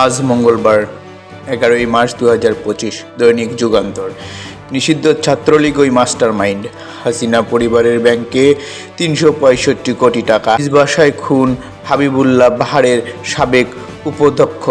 আজ মঙ্গলবার 11 মার্চ 2025। দৈনিক যুগান্তর। নিষিদ্ধ ছাত্রলীগ ওই মাস্টার মাইন্ড। হাসিনা পরিবারের ব্যাংকে 365 কোটি টাকা। নিজ বাসায় খুন হাবিবুল্লাহ বাহারের সাবেক উপাধ্যক্ষ।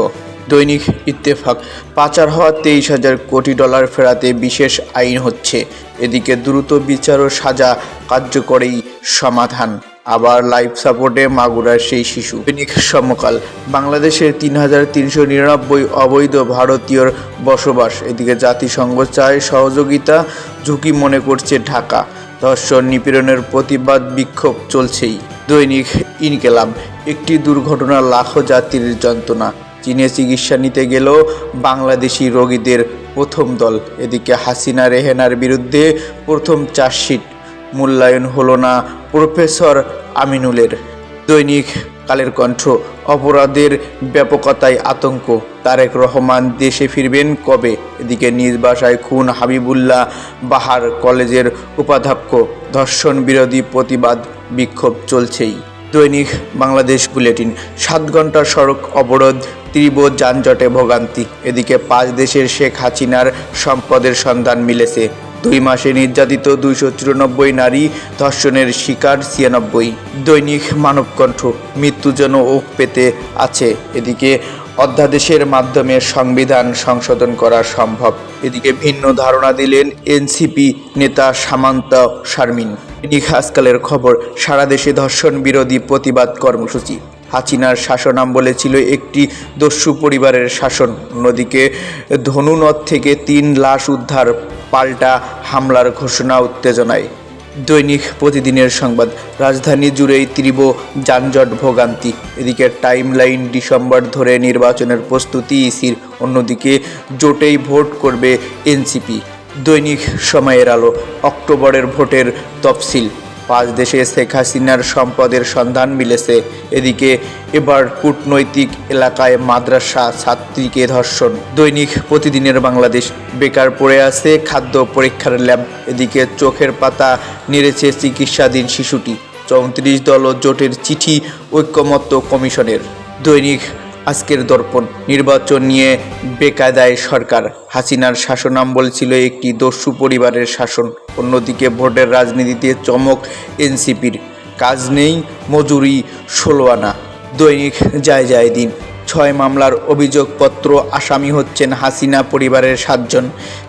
দৈনিক ইত্তেফাক। পাচার হওয়া 23,000 কোটি ডলার ফেরাতে বিশেষ আইন হচ্ছে। এদিকে দ্রুত বিচার ও সাজা কার্যকরেই সমাধান। আবার লাইফ সাপোর্টে মাগুরার সেই শিশু। দৈনিক সমকাল। বাংলাদেশের 3,399 অবৈধ ভারতীয়র বসবাস। এদিকে জাতিসংঘ চায় সহযোগিতা, ঝুঁকি মনে করছে ঢাকা। ধর্ষণ নিপীড়নের প্রতিবাদ বিক্ষোভ চলছেই। দৈনিক ইনকেলাব। একটি দুর্ঘটনা লাখো যাত্রীর যন্ত্রণা। চীনে চিকিৎসা নিতে গেলেও বাংলাদেশি রোগীদের প্রথম দল। এদিকে হাসিনা রেহানার বিরুদ্ধে প্রথম চার্জশিট, মূল্যায়ন হলো না প্রফেসর আমিনুলের। দৈনিক কালের কণ্ঠ। অপরাধের ব্যাপকতায় আতঙ্ক, তারেক রহমান দেশে ফিরবেন কবে? এদিকে নিজ বাসায় খুন হাবিবুল্লাহ বাহার কলেজের উপাধ্যক্ষ। ধর্ষণ বিরোধী প্রতিবাদ বিক্ষোভ চলছেই। দৈনিক বাংলাদেশ বুলেটিন। 7 ঘন্টা সড়ক অবরোধ, তীব্র যানজটে ভোগান্তি। এদিকে 5 দেশের শেখ হাসিনার সম্পদের সন্ধান মিলেছে। 2 মাসে নির্যাতিত 294 নারী, ধর্ষণের শিকার 96। দৈনিক মানবকণ্ঠ। মৃত্যু যেন ওক পেতে আছে। এদিকে অধ্যাদেশের মাধ্যমে সংবিধান সংশোধন করা সম্ভব। এদিকে ভিন্ন ধারণা দিলেন এনসিপি নেতা সামান্তা শারমিন। দৈনিক আজকালের খবর। সারা দেশে ধর্ষণ বিরোধী প্রতিবাদ কর্মসূচি। হাসিনার শাসনামলে ছিল একটি দস্যু পরিবারের শাসন। অন্যদিকে ধনুনদ থেকে 3 লাশ উদ্ধার, পাল্টা হামলার ঘোষণা উত্তেজনায়। দৈনিক প্রতিদিনের সংবাদ। রাজধানী জুড়েই তীব্র যানজট ভোগান্তি। এদিকে টাইমলাইন ডিসেম্বর ধরে নির্বাচনের প্রস্তুতি ইসির। অন্যদিকে জোটেই ভোট করবে এনসিপি। দৈনিক সময়ের আলো। অক্টোবরের ভোটের তফসিল। 5 দেশে শেখ হাসিনার সম্পদের সন্ধান মিলেছে। এদিকে এবার কূটনৈতিক এলাকায় মাদ্রাসা ছাত্রীকে ধর্ষণ। দৈনিক প্রতিদিনের বাংলাদেশ। বেকার পড়ে আছে খাদ্য পরীক্ষার ল্যাব। এদিকে চোখের পাতা নেড়েছে চিকিৎসাধীন শিশুটি। 34 দল ও জোটের চিঠি ঐকমত্য কমিশনের। দৈনিক আজকের দর্পণ। নির্বাচন নিয়ে বেকায়দায় সরকার। হাসিনার শাসনামল ছিল একটি দস্যু পরিবারের শাসন। অন্যদিকে ভোটের রাজনীতিতে চমক এনসিপির। কাজ নেই, মজুরি 16 আনা। দৈনিক যায় দিন। 6 মামলার অভিযোগপত্র, আসামি হচ্ছেন হাসিনা পরিবারের 7 জন।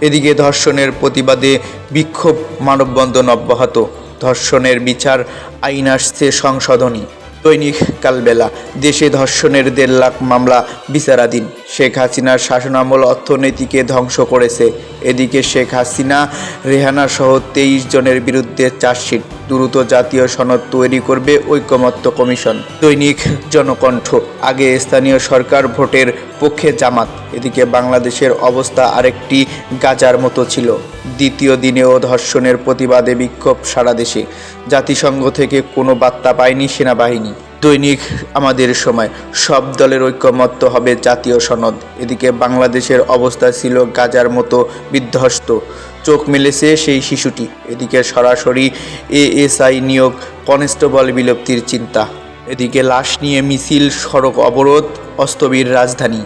এদিকে ধর্ষণের প্রতিবাদে বিক্ষোভ, মানববন্ধন অব্যাহত। ধর্ষণের বিচার আইন আসছে সংশোধনী। দৈনিক কালবেলা। দেশে ধর্ষণের 1.5 লাখ মামলা বিচারাধীন। শেখ হাসিনার শাসনামল অর্থনীতিকে ধ্বংস করেছে। এদিকে শেখ হাসিনা রেহানা সহ 23 জনের বিরুদ্ধে চার্জশিট। দ্রুত জাতীয় সনদ তৈরি করবে ঐকমত্য কমিশন। দৈনিক জনকণ্ঠ। আগে স্থানীয় সরকার, ভোটের পক্ষে জামাত। এদিকে বাংলাদেশের অবস্থা আরেকটি গাজার মতো ছিল। দ্বিতীয় দিনেও ধর্ষণের প্রতিবাদে বিক্ষোভ সারা দেশে। জাতিসংঘ থেকে কোনো বার্তা পায়নি সেনাবাহিনী। দৈনিক আমাদের সময়। সব দলের ঐকমত্য হবে জাতীয় সনদ। এদিকে বাংলাদেশের অবস্থা ছিল গাজার মতো বিধ্বস্ত। চোখ মেলেছে সেই শিশুটি। এদিকে সরাসরি এএসআই নিয়োগ, কনস্টেবল বিলুপ্তির চিন্তা। এদিকে লাশ নিয়ে মিছিল, সড়ক অবরোধ, অস্তবীর রাজধানী।